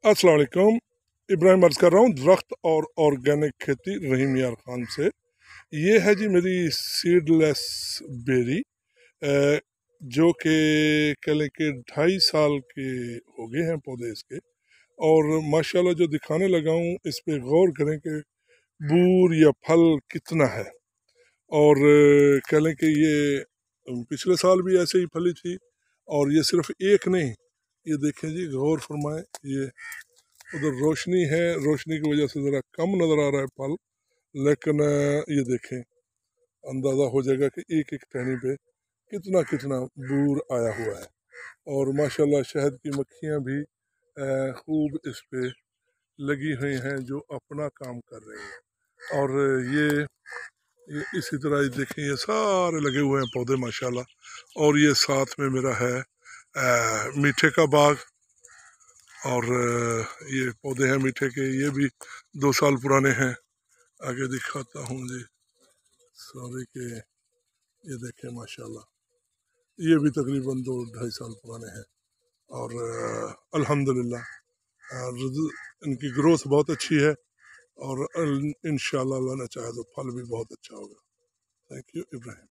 अस्सलाम वालेकुम। इब्राहिम अर्ज़ कर रहा हूँ दरख्त और ऑर्गेनिक खेती रहीम यार खान से। ये है जी मेरी सीडलेस बेरी, जो कि कह लें कि 2.5 साल के हो गए हैं पौधे इसके। और माशाल्लाह जो दिखाने लगा हूँ इस पे गौर करें कि बूर या फल कितना है। और कह लें कि ये पिछले साल भी ऐसे ही फली थी। और ये सिर्फ एक नहीं, ये देखें जी, गौर फरमाएं, ये उधर रोशनी है, रोशनी की वजह से ज़रा कम नज़र आ रहा है फल, लेकिन ये देखें, अंदाज़ा हो जाएगा कि एक एक टहनी पे कितना कितना बूर आया हुआ है। और माशाल्लाह शहद की मक्खियाँ भी खूब इस पे लगी हुई हैं जो अपना काम कर रही हैं। और ये इसी तरह ये देखें, ये सारे लगे हुए हैं पौधे माशाल्लाह। और ये साथ में मेरा है मीठे का बाग। और ये पौधे हैं मीठे के, ये भी 2 साल पुराने हैं। आगे दिखाता हूँ जी, सॉरी के ये देखें माशाल्लाह, ये भी तकरीबन 2-2.5 साल पुराने हैं। और अल्हम्दुलिल्लाह इनकी ग्रोथ बहुत अच्छी है। और इंशाल्लाह अल्लाह ने चाहे तो फल भी बहुत अच्छा होगा। Thank you Ibrahim.